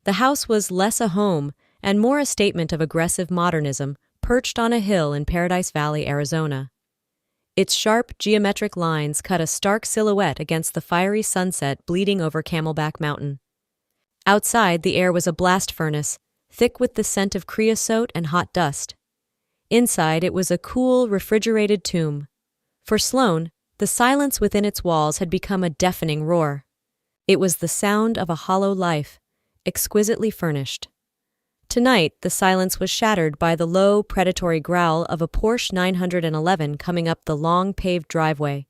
The house was less a home and more a statement of aggressive modernism, perched on a hill in Paradise Valley, Arizona. Its sharp, geometric lines cut a stark silhouette against the fiery sunset bleeding over Camelback Mountain. Outside, the air was a blast furnace, thick with the scent of creosote and hot dust. Inside, it was a cool, refrigerated tomb. For Sloane, the silence within its walls had become a deafening roar. It was the sound of a hollow life, exquisitely furnished. Tonight, the silence was shattered by the low, predatory growl of a Porsche 911 coming up the long, paved driveway.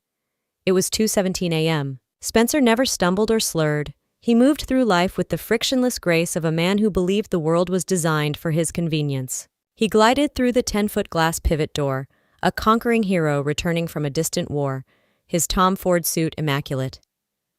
It was 2:17 a.m. Spencer never stumbled or slurred. He moved through life with the frictionless grace of a man who believed the world was designed for his convenience. He glided through the 10-foot glass pivot door, a conquering hero returning from a distant war, his Tom Ford suit immaculate.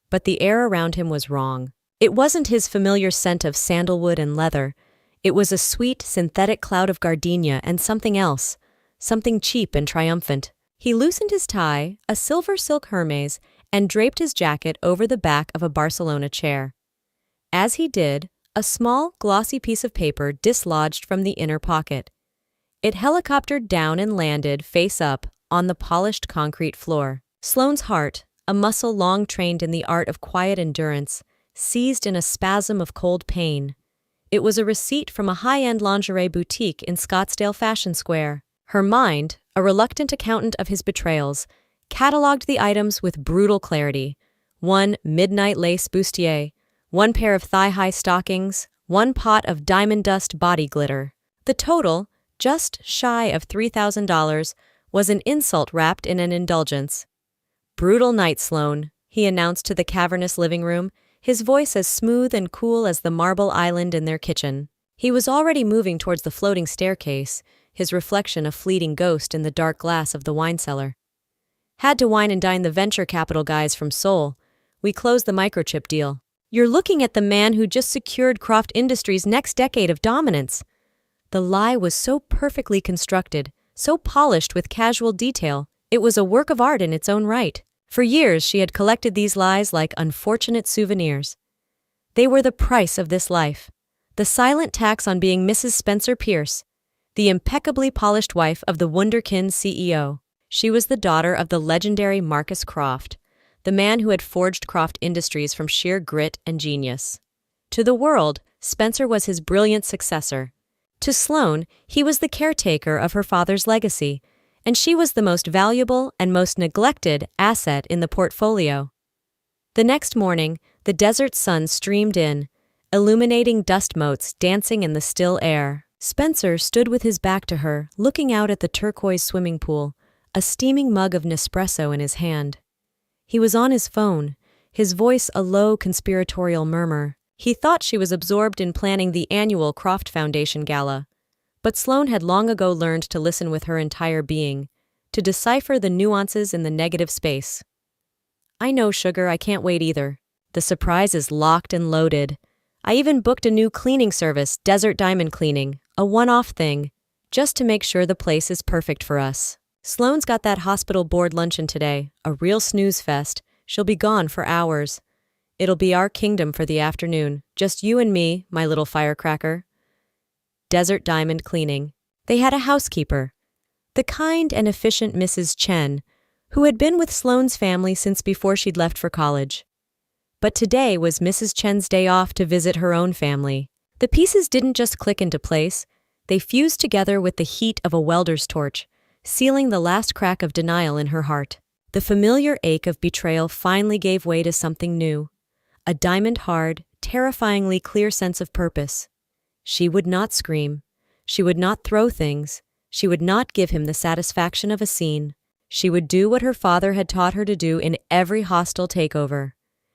But the air around him was wrong. It wasn't his familiar scent of sandalwood and leather. It was a sweet, synthetic cloud of gardenia and something else, something cheap and triumphant. He loosened his tie, a silver silk Hermes, and draped his jacket over the back of a Barcelona chair. As he did, a small, glossy piece of paper dislodged from the inner pocket. It helicoptered down and landed, face up, on the polished concrete floor. Sloane's heart, a muscle long trained in the art of quiet endurance, seized in a spasm of cold pain. It was a receipt from a high-end lingerie boutique in Scottsdale Fashion Square. Her mind, a reluctant accountant of his betrayals, catalogued the items with brutal clarity. 1 midnight lace bustier, 1 pair of thigh-high stockings, 1 pot of diamond dust body glitter. The total, just shy of $3,000, was an insult wrapped in an indulgence. "Brutal night, Sloane," he announced to the cavernous living room, his voice as smooth and cool as the marble island in their kitchen. He was already moving towards the floating staircase, his reflection a fleeting ghost in the dark glass of the wine cellar. "Had to wine and dine the venture capital guys from Seoul. We closed the microchip deal. You're looking at the man who just secured Croft Industries' next decade of dominance." The lie was so perfectly constructed, so polished with casual detail, it was a work of art in its own right. For years she had collected these lies like unfortunate souvenirs. They were the price of this life, the silent tax on being Mrs. Spencer Pierce, the impeccably polished wife of the wunderkind CEO. She was the daughter of the legendary Marcus Croft, the man who had forged Croft Industries from sheer grit and genius. To the world, Spencer was his brilliant successor. To Sloane, he was the caretaker of her father's legacy, and she was the most valuable and most neglected asset in the portfolio. The next morning, the desert sun streamed in, illuminating dust motes dancing in the still air. Spencer stood with his back to her, looking out at the turquoise swimming pool, a steaming mug of Nespresso in his hand. He was on his phone, his voice a low conspiratorial murmur. He thought she was absorbed in planning the annual Croft Foundation Gala. But Sloane had long ago learned to listen with her entire being, to decipher the nuances in the negative space. "I know, sugar, I can't wait either. The surprise is locked and loaded. I even booked a new cleaning service, Desert Diamond Cleaning, a one-off thing, just to make sure the place is perfect for us. Sloane's got that hospital board luncheon today, a real snooze fest. She'll be gone for hours. It'll be our kingdom for the afternoon, just you and me, my little firecracker." Desert Diamond Cleaning. They had a housekeeper, the kind and efficient Mrs. Chen, who had been with Sloane's family since before she'd left for college. But today was Mrs. Chen's day off to visit her own family. The pieces didn't just click into place, they fused together with the heat of a welder's torch, sealing the last crack of denial in her heart. The familiar ache of betrayal finally gave way to something new, a diamond-hard, terrifyingly clear sense of purpose. She would not scream. She would not throw things. She would not give him the satisfaction of a scene. She would do what her father had taught her to do in every hostile takeover.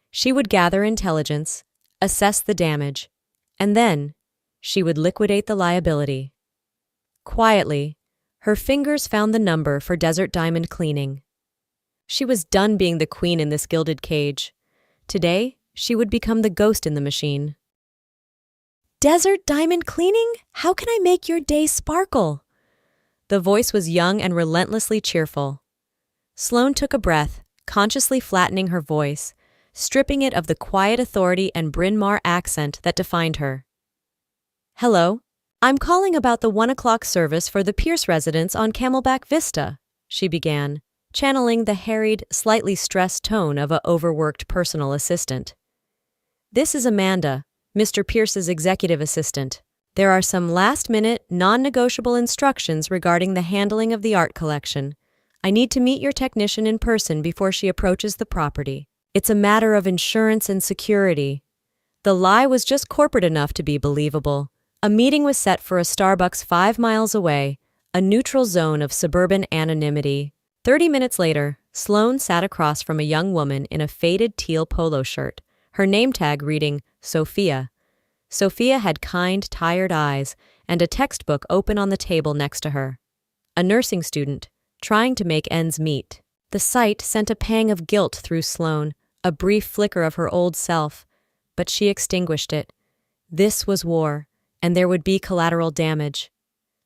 She would gather intelligence, assess the damage, and then she would liquidate the liability. Quietly, her fingers found the number for Desert Diamond Cleaning. She was done being the queen in this gilded cage. Today, she would become the ghost in the machine. "Desert Diamond Cleaning? How can I make your day sparkle?" The voice was young and relentlessly cheerful. Sloane took a breath, consciously flattening her voice, stripping it of the quiet authority and Bryn Mawr accent that defined her. Hello. I'm calling about the 1 o'clock service for the Pierce residence on Camelback Vista, she began, channeling the harried, slightly stressed tone of a overworked personal assistant. This is Amanda, Mr. Pierce's executive assistant. There are some last-minute, non-negotiable instructions regarding the handling of the art collection. I need to meet your technician in person before she approaches the property. It's a matter of insurance and security. The lie was just corporate enough to be believable. A meeting was set for a Starbucks 5 miles away, a neutral zone of suburban anonymity. 30 minutes later, Sloane sat across from a young woman in a faded teal polo shirt, her name tag reading Sophia. Sophia had kind, tired eyes and a textbook open on the table next to her. A nursing student, trying to make ends meet. The sight sent a pang of guilt through Sloane, a brief flicker of her old self, but she extinguished it. This was war, and there would be collateral damage.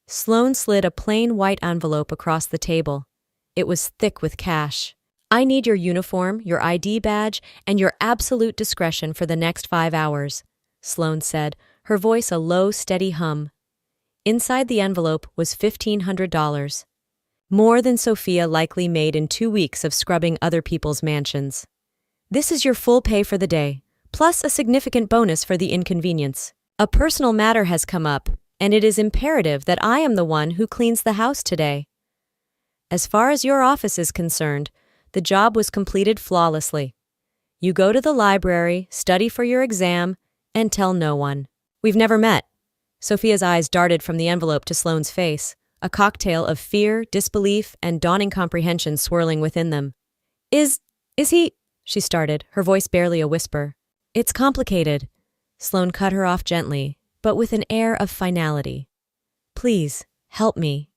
Sloane slid a plain white envelope across the table. It was thick with cash. I need your uniform, your ID badge, and your absolute discretion for the next 5 hours, Sloane said, her voice a low, steady hum. Inside the envelope was $1,500. More than Sophia likely made in 2 weeks of scrubbing other people's mansions. This is your full pay for the day, plus a significant bonus for the inconvenience. A personal matter has come up, and it is imperative that I am the one who cleans the house today. As far as your office is concerned, the job was completed flawlessly. You go to the library, study for your exam, and tell no one. We've never met. Sophia's eyes darted from the envelope to Sloane's face, a cocktail of fear, disbelief, and dawning comprehension swirling within them. Is he? She started, her voice barely a whisper. It's complicated. Sloane cut her off gently, but with an air of finality. Please, help me.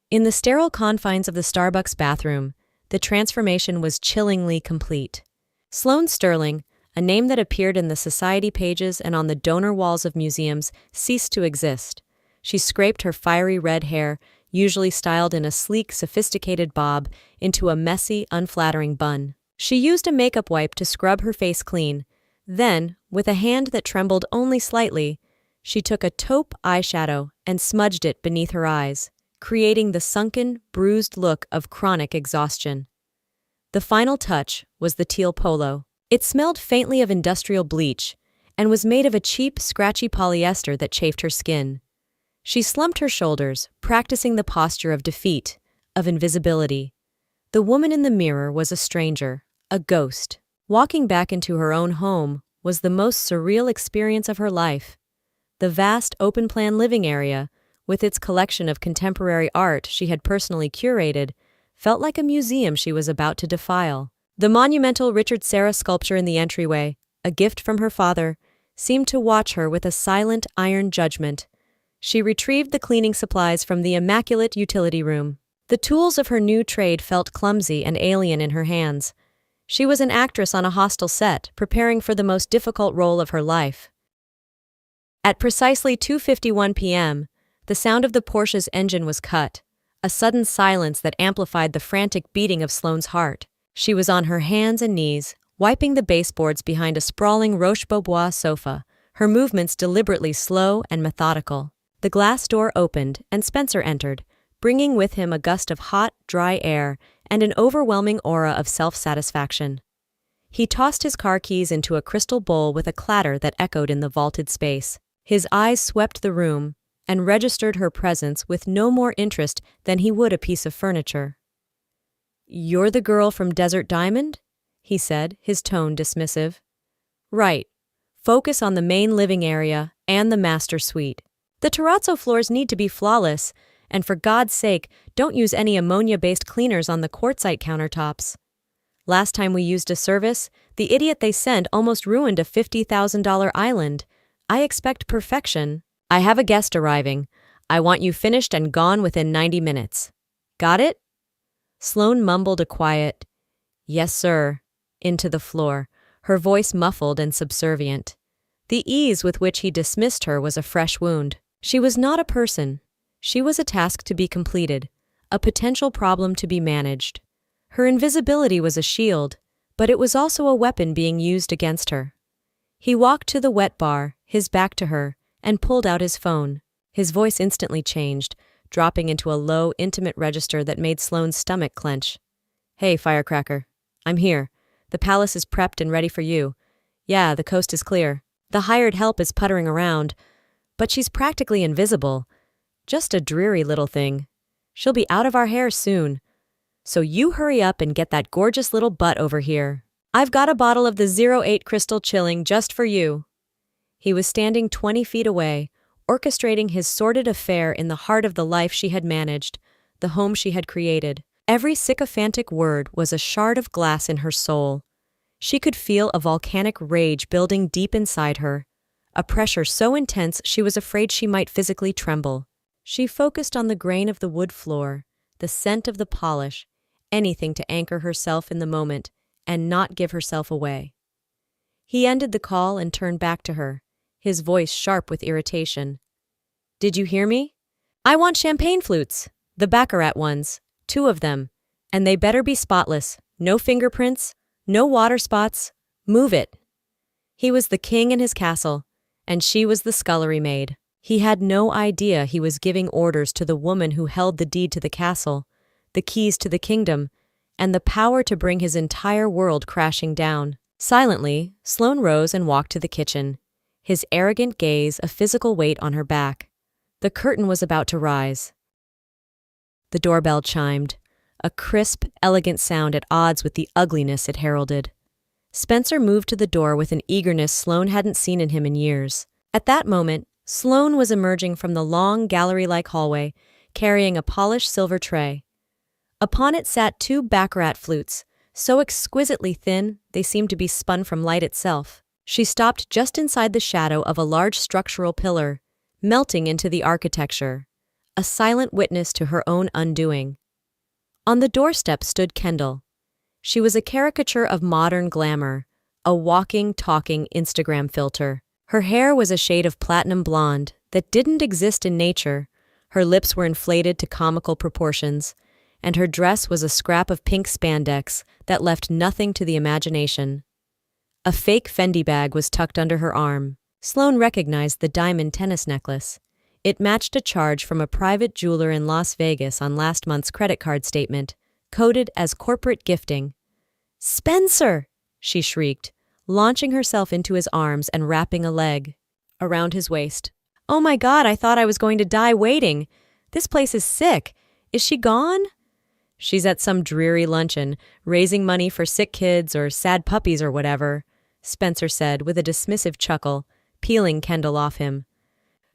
In the sterile confines of the Starbucks bathroom, the transformation was chillingly complete. Sloane Sterling, a name that appeared in the society pages and on the donor walls of museums, ceased to exist. She scraped her fiery red hair, usually styled in a sleek, sophisticated bob, into a messy, unflattering bun. She used a makeup wipe to scrub her face clean. Then, with a hand that trembled only slightly, she took a taupe eyeshadow and smudged it beneath her eyes, creating the sunken, bruised look of chronic exhaustion. The final touch was the teal polo. It smelled faintly of industrial bleach and was made of a cheap, scratchy polyester that chafed her skin. She slumped her shoulders, practicing the posture of defeat, of invisibility. The woman in the mirror was a stranger, a ghost. Walking back into her own home was the most surreal experience of her life. The vast, open-plan living area, with its collection of contemporary art she had personally curated, felt like a museum she was about to defile. The monumental Richard Serra sculpture in the entryway, a gift from her father, seemed to watch her with a silent, iron judgment. She retrieved the cleaning supplies from the immaculate utility room. The tools of her new trade felt clumsy and alien in her hands. She was an actress on a hostile set, preparing for the most difficult role of her life. At precisely 2:51 p.m., the sound of the Porsche's engine was cut, a sudden silence that amplified the frantic beating of Sloane's heart. She was on her hands and knees, wiping the baseboards behind a sprawling Roche-Beaubois sofa, her movements deliberately slow and methodical. The glass door opened, and Spencer entered, bringing with him a gust of hot, dry air and an overwhelming aura of self-satisfaction. He tossed his car keys into a crystal bowl with a clatter that echoed in the vaulted space. His eyes swept the room and registered her presence with no more interest than he would a piece of furniture. "You're the girl from Desert Diamond?" he said, his tone dismissive. "Right. Focus on the main living area and the master suite. The terrazzo floors need to be flawless, and for God's sake, don't use any ammonia-based cleaners on the quartzite countertops. Last time we used a service, the idiot they sent almost ruined a $50,000 island. I expect perfection. I have a guest arriving. I want you finished and gone within 90 minutes. Got it?" Sloane mumbled a quiet, "Yes, sir," into the floor, her voice muffled and subservient. The ease with which he dismissed her was a fresh wound. She was not a person. She was a task to be completed, a potential problem to be managed. Her invisibility was a shield, but it was also a weapon being used against her. He walked to the wet bar, his back to her, and pulled out his phone. His voice instantly changed, dropping into a low, intimate register that made Sloane's stomach clench. "Hey, firecracker. I'm here. The palace is prepped and ready for you. Yeah, the coast is clear. The hired help is puttering around, but she's practically invisible. Just a dreary little thing. She'll be out of our hair soon. So you hurry up and get that gorgeous little butt over here. I've got a bottle of the 08 Crystal Chilling just for you." He was standing 20 feet away, orchestrating his sordid affair in the heart of the life she had managed, the home she had created. Every sycophantic word was a shard of glass in her soul. She could feel a volcanic rage building deep inside her, a pressure so intense she was afraid she might physically tremble. She focused on the grain of the wood floor, the scent of the polish, anything to anchor herself in the moment and not give herself away. He ended the call and turned back to her, his voice sharp with irritation. "Did you hear me? I want champagne flutes, the baccarat ones, 2 of them, and they better be spotless, no fingerprints, no water spots. Move it." He was the king in his castle, and she was the scullery maid. He had no idea he was giving orders to the woman who held the deed to the castle, the keys to the kingdom, and the power to bring his entire world crashing down. Silently, Sloane rose and walked to the kitchen, his arrogant gaze a physical weight on her back. The curtain was about to rise. The doorbell chimed, a crisp, elegant sound at odds with the ugliness it heralded. Spencer moved to the door with an eagerness Sloane hadn't seen in him in years. At that moment, Sloane was emerging from the long, gallery-like hallway, carrying a polished silver tray. Upon it sat 2 baccarat flutes, so exquisitely thin they seemed to be spun from light itself. She stopped just inside the shadow of a large structural pillar, melting into the architecture, a silent witness to her own undoing. On the doorstep stood Kendall. She was a caricature of modern glamour, a walking, talking Instagram filter. Her hair was a shade of platinum blonde that didn't exist in nature, her lips were inflated to comical proportions, and her dress was a scrap of pink spandex that left nothing to the imagination. A fake Fendi bag was tucked under her arm. Sloane recognized the diamond tennis necklace. It matched a charge from a private jeweler in Las Vegas on last month's credit card statement, coded as corporate gifting. "Spencer!" she shrieked, launching herself into his arms and wrapping a leg around his waist. "Oh my God, I thought I was going to die waiting. This place is sick. Is she gone?" "She's at some dreary luncheon, raising money for sick kids or sad puppies or whatever," Spencer said with a dismissive chuckle, peeling Kendall off him.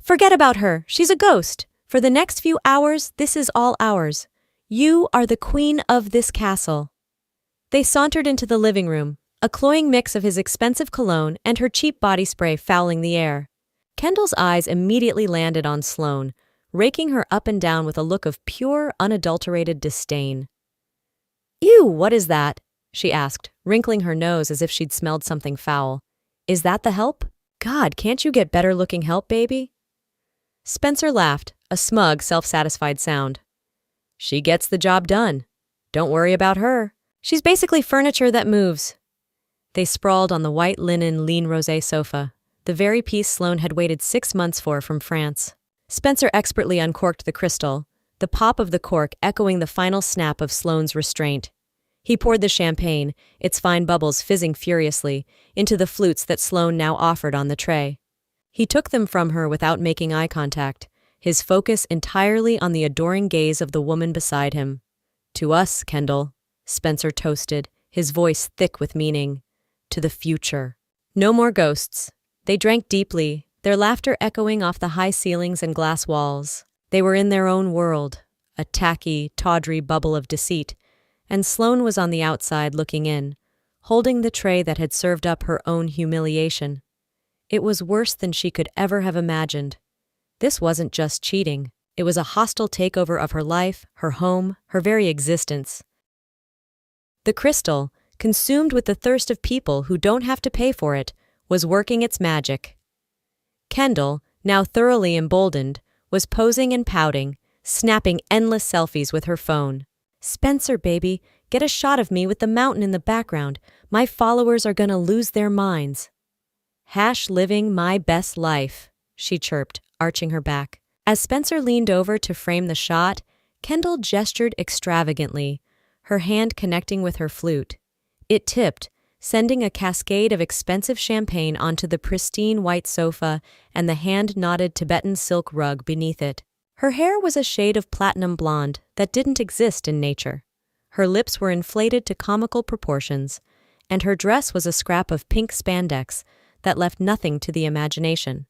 "Forget about her. She's a ghost. For the next few hours, this is all ours. You are the queen of this castle." They sauntered into the living room, a cloying mix of his expensive cologne and her cheap body spray fouling the air. Kendall's eyes immediately landed on Sloane, raking her up and down with a look of pure, unadulterated disdain. "Ew, what is that?" she asked, wrinkling her nose as if she'd smelled something foul. "Is that the help? God, can't you get better-looking help, baby?" Spencer laughed, a smug, self-satisfied sound. "She gets the job done. Don't worry about her. She's basically furniture that moves." They sprawled on the white linen lean rosé sofa, the very piece Sloane had waited 6 months for from France. Spencer expertly uncorked the crystal, the pop of the cork echoing the final snap of Sloane's restraint. He poured the champagne, its fine bubbles fizzing furiously, into the flutes that Sloane now offered on the tray. He took them from her without making eye contact, his focus entirely on the adoring gaze of the woman beside him. "To us, Kendall," Spencer toasted, his voice thick with meaning. "To the future." No more ghosts. They drank deeply, their laughter echoing off the high ceilings and glass walls. They were in their own world, a tacky, tawdry bubble of deceit, and Sloane was on the outside looking in, holding the tray that had served up her own humiliation. It was worse than she could ever have imagined. This wasn't just cheating. It was a hostile takeover of her life, her home, her very existence. The crystal, consumed with the thirst of people who don't have to pay for it, was working its magic. Kendall, now thoroughly emboldened, was posing and pouting, snapping endless selfies with her phone. "Spencer, baby, get a shot of me with the mountain in the background. My followers are gonna lose their minds." #living my best life. she chirped, arching her back. As Spencer leaned over to frame the shot, Kendall gestured extravagantly, her hand connecting with her flute. It tipped, sending a cascade of expensive champagne onto the pristine white sofa and the hand-knotted Tibetan silk rug beneath it. Her hair was a shade of platinum blonde that didn't exist in nature. Her lips were inflated to comical proportions, and her dress was a scrap of pink spandex that left nothing to the imagination.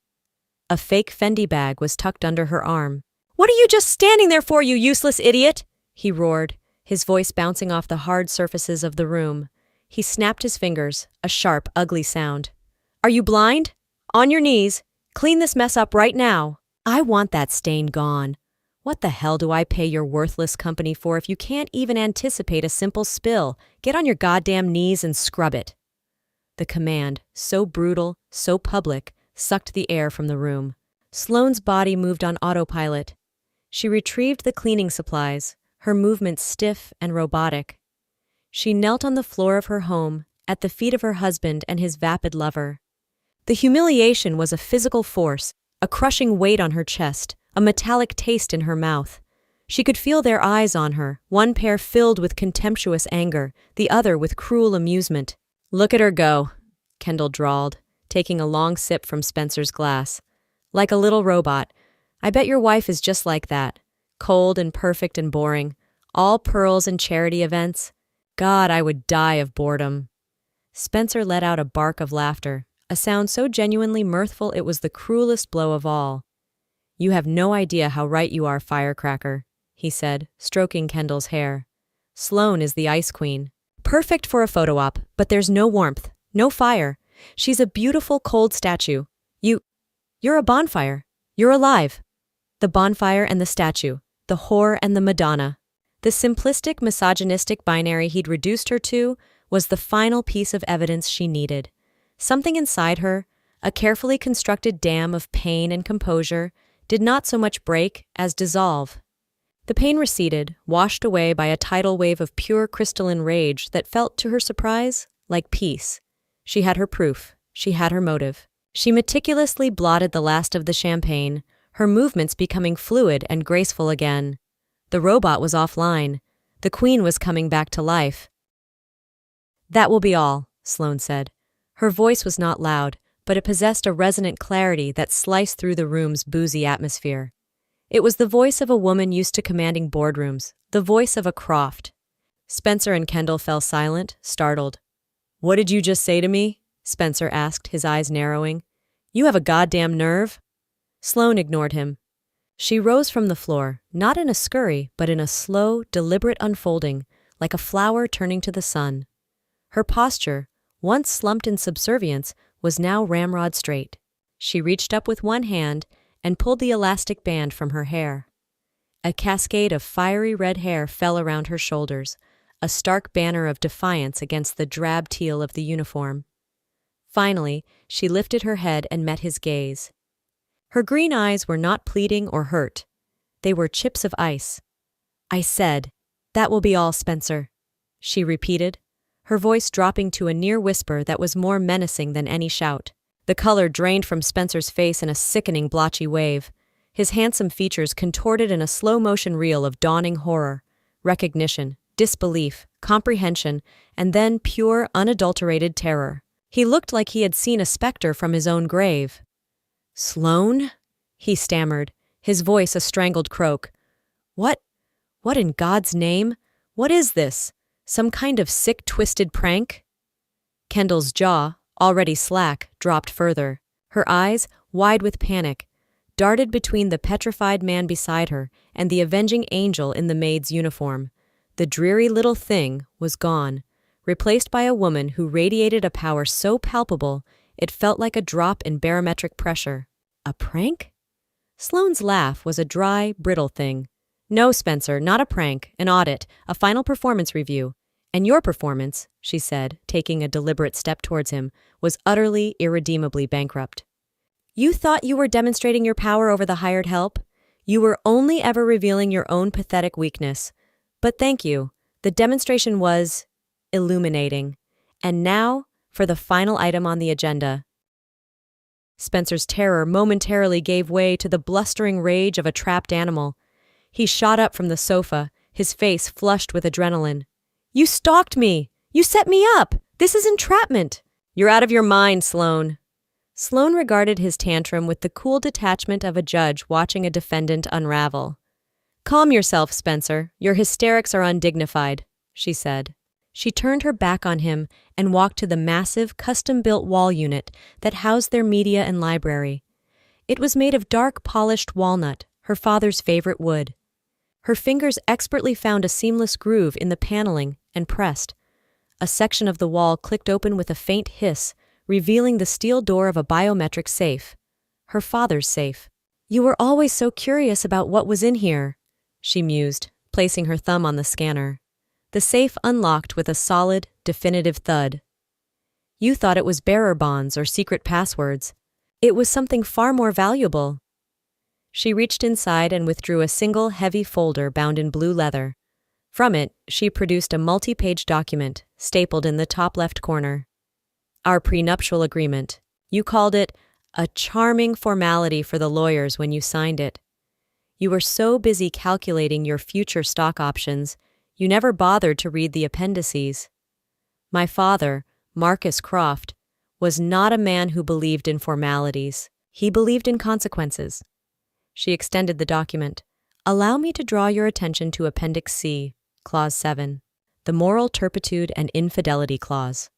A fake Fendi bag was tucked under her arm. "What are you just standing there for, you useless idiot?" he roared, his voice bouncing off the hard surfaces of the room. He snapped his fingers, a sharp, ugly sound. "Are you blind? On your knees. Clean this mess up right now. I want that stain gone. What the hell do I pay your worthless company for if you can't even anticipate a simple spill? Get on your goddamn knees and scrub it." The command, so brutal, so public, sucked the air from the room. Sloane's body moved on autopilot. She retrieved the cleaning supplies, her movements stiff and robotic. She knelt on the floor of her home, at the feet of her husband and his vapid lover. The humiliation was a physical force, a crushing weight on her chest, a metallic taste in her mouth. She could feel their eyes on her, one pair filled with contemptuous anger, the other with cruel amusement. "Look at her go," Kendall drawled, taking a long sip from Spencer's glass. "Like a little robot. I bet your wife is just like that. Cold and perfect and boring. All pearls and charity events. God, I would die of boredom." Spencer let out a bark of laughter, a sound so genuinely mirthful it was the cruelest blow of all. "You have no idea how right you are, firecracker," he said, stroking Kendall's hair. "Sloane is the Ice Queen. Perfect for a photo op, but there's no warmth, no fire. She's a beautiful, cold statue. You're a bonfire. You're alive. The bonfire and the statue, the whore and the Madonna." The simplistic, misogynistic binary he'd reduced her to was the final piece of evidence she needed. Something inside her, a carefully constructed dam of pain and composure, did not so much break as dissolve. The pain receded, washed away by a tidal wave of pure crystalline rage that felt, to her surprise, like peace. She had her proof. She had her motive. She meticulously blotted the last of the champagne, her movements becoming fluid and graceful again. The robot was offline. The queen was coming back to life. "That will be all," Sloane said. Her voice was not loud, but it possessed a resonant clarity that sliced through the room's boozy atmosphere. It was the voice of a woman used to commanding boardrooms, the voice of a Croft. Spencer and Kendall fell silent, startled. "What did you just say to me?" Spencer asked, his eyes narrowing. "You have a goddamn nerve?" Sloane ignored him. She rose from the floor, not in a scurry, but in a slow, deliberate unfolding, like a flower turning to the sun. Her posture, once slumped in subservience, was now ramrod straight. She reached up with one hand and pulled the elastic band from her hair. A cascade of fiery red hair fell around her shoulders, a stark banner of defiance against the drab teal of the uniform. Finally, she lifted her head and met his gaze. Her green eyes were not pleading or hurt. They were chips of ice. "I said, that will be all, Spencer," she repeated, her voice dropping to a near whisper that was more menacing than any shout. The color drained from Spencer's face in a sickening blotchy wave. His handsome features contorted in a slow-motion reel of dawning horror, recognition, disbelief, comprehension, and then pure, unadulterated terror. He looked like he had seen a specter from his own grave. "Sloane?" he stammered, his voice a strangled croak. What in God's name? What is this? Some kind of sick, twisted prank?" Kendall's jaw, already slack, dropped further. Her eyes, wide with panic, darted between the petrified man beside her and the avenging angel in the maid's uniform. The dreary little thing was gone, replaced by a woman who radiated a power so palpable it felt like a drop in barometric pressure. A prank? Sloane's laugh was a dry, brittle thing. "No, Spencer, not a prank, an audit, a final performance review. And your performance," she said, taking a deliberate step towards him, "was utterly, irredeemably bankrupt. You thought you were demonstrating your power over the hired help? You were only ever revealing your own pathetic weakness. But thank you. The demonstration was illuminating. And now, for the final item on the agenda." Spencer's terror momentarily gave way to the blustering rage of a trapped animal. He shot up from the sofa, his face flushed with adrenaline. "You stalked me! You set me up! This is entrapment!" "You're out of your mind, Sloane." Sloane regarded his tantrum with the cool detachment of a judge watching a defendant unravel. "Calm yourself, Spencer. Your hysterics are undignified," she said. She turned her back on him and walked to the massive, custom-built wall unit that housed their media and library. It was made of dark, polished walnut, her father's favorite wood. Her fingers expertly found a seamless groove in the paneling and pressed. A section of the wall clicked open with a faint hiss, revealing the steel door of a biometric safe. Her father's safe. "You were always so curious about what was in here," she mused, placing her thumb on the scanner. The safe unlocked with a solid, definitive thud. "You thought it was bearer bonds or secret passwords. It was something far more valuable." She reached inside and withdrew a single heavy folder bound in blue leather. From it, she produced a multi-page document, stapled in the top left corner. "Our prenuptial agreement. You called it a charming formality for the lawyers when you signed it. You were so busy calculating your future stock options, you never bothered to read the appendices. My father, Marcus Croft, was not a man who believed in formalities. He believed in consequences." She extended the document. "Allow me to draw your attention to Appendix C, Clause 7, the Moral Turpitude and Infidelity Clause.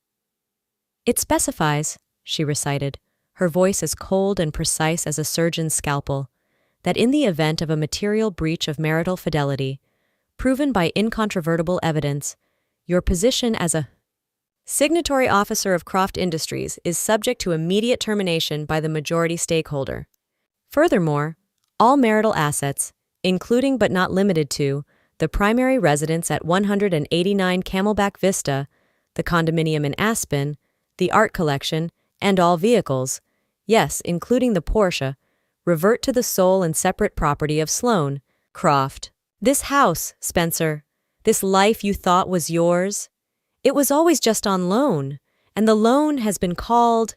It specifies," she recited, her voice as cold and precise as a surgeon's scalpel, "that in the event of a material breach of marital fidelity, proven by incontrovertible evidence, your position as a signatory officer of Croft Industries is subject to immediate termination by the majority stakeholder. Furthermore, all marital assets, including but not limited to the primary residence at 189 Camelback Vista, the condominium in Aspen, the art collection, and all vehicles, yes, including the Porsche, revert to the sole and separate property of Sloane Croft. This house, Spencer, this life you thought was yours, it was always just on loan, and the loan has been called—"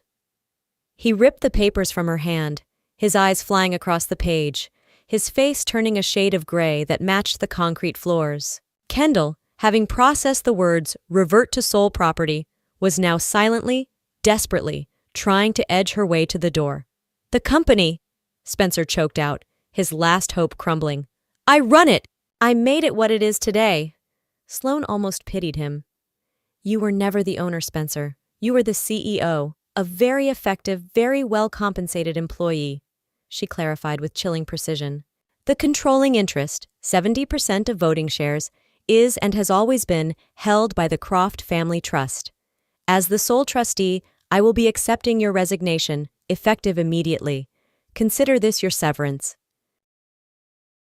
He ripped the papers from her hand, his eyes flying across the page, his face turning a shade of gray that matched the concrete floors. Kendall, having processed the words "revert to sole property," was now silently, desperately, trying to edge her way to the door. "The company," Spencer choked out, his last hope crumbling. "I run it! I made it what it is today." Sloane almost pitied him. "You were never the owner, Spencer. You were the CEO, a very effective, very well-compensated employee," she clarified with chilling precision. "The controlling interest, 70% of voting shares, is and has always been held by the Croft Family Trust. As the sole trustee, I will be accepting your resignation, effective immediately. Consider this your severance."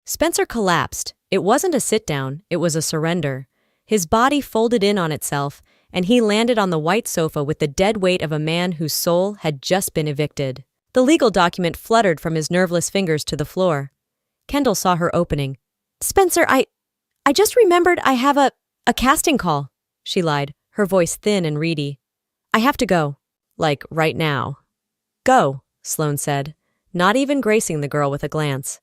Spencer collapsed. It wasn't a sit-down, it was a surrender. His body folded in on itself, and he landed on the white sofa with the dead weight of a man whose soul had just been evicted. The legal document fluttered from his nerveless fingers to the floor. Kendall saw her opening. "Spencer, I just remembered I have a casting call," she lied, her voice thin and reedy. "I have to go. Like, right now." "Go," Sloane said, not even gracing the girl with a glance.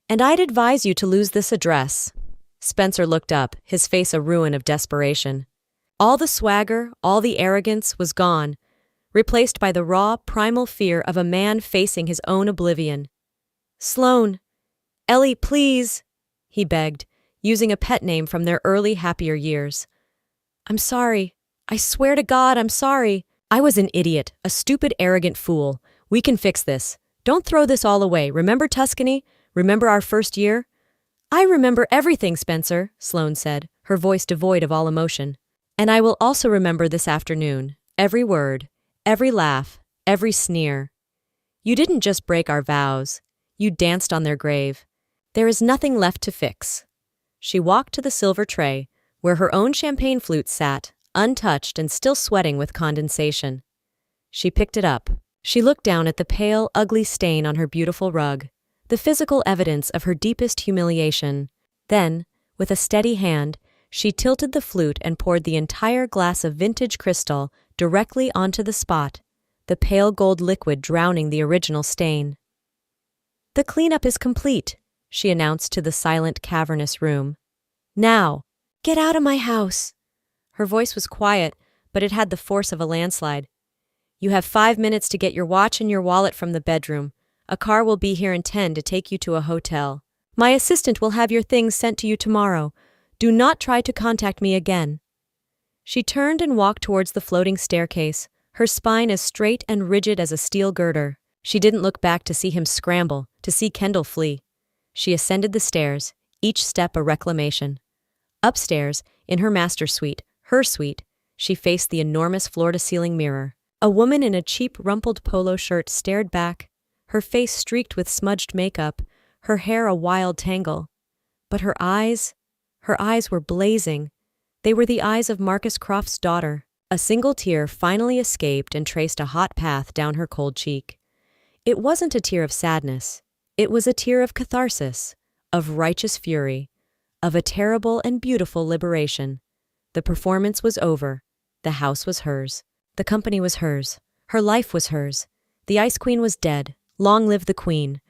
"And I'd advise you to lose this address." Spencer looked up, his face a ruin of desperation. All the swagger, all the arrogance was gone, replaced by the raw, primal fear of a man facing his own oblivion. "Sloane, Ellie, please," he begged, using a pet name from their early, happier years. "I'm sorry. I swear to God, I'm sorry. I was an idiot, a stupid, arrogant fool. We can fix this. Don't throw this all away. Remember Tuscany? Remember our first year?" "I remember everything, Spencer," Sloane said, her voice devoid of all emotion. "And I will also remember this afternoon. Every word, every laugh, every sneer. You didn't just break our vows. You danced on their grave. There is nothing left to fix." She walked to the silver tray, where her own champagne flute sat, untouched and still sweating with condensation. She picked it up. She looked down at the pale, ugly stain on her beautiful rug, the physical evidence of her deepest humiliation. Then, with a steady hand, she tilted the flute and poured the entire glass of vintage crystal directly onto the spot, the pale gold liquid drowning the original stain. "The cleanup is complete," she announced to the silent, cavernous room. "Now, get out of my house." Her voice was quiet, but it had the force of a landslide. "You have 5 minutes to get your watch and your wallet from the bedroom. A car will be here in 10 to take you to a hotel. My assistant will have your things sent to you tomorrow. Do not try to contact me again." She turned and walked towards the floating staircase, her spine as straight and rigid as a steel girder. She didn't look back to see him scramble, to see Kendall flee. She ascended the stairs, each step a reclamation. Upstairs, in her master suite, her suite, she faced the enormous floor-to-ceiling mirror. A woman in a cheap rumpled polo shirt stared back, her face streaked with smudged makeup, her hair a wild tangle. But her eyes were blazing. They were the eyes of Marcus Croft's daughter. A single tear finally escaped and traced a hot path down her cold cheek. It wasn't a tear of sadness. It was a tear of catharsis, of righteous fury, of a terrible and beautiful liberation. The performance was over. The house was hers. The company was hers. Her life was hers. The Ice Queen was dead. Long live the Queen.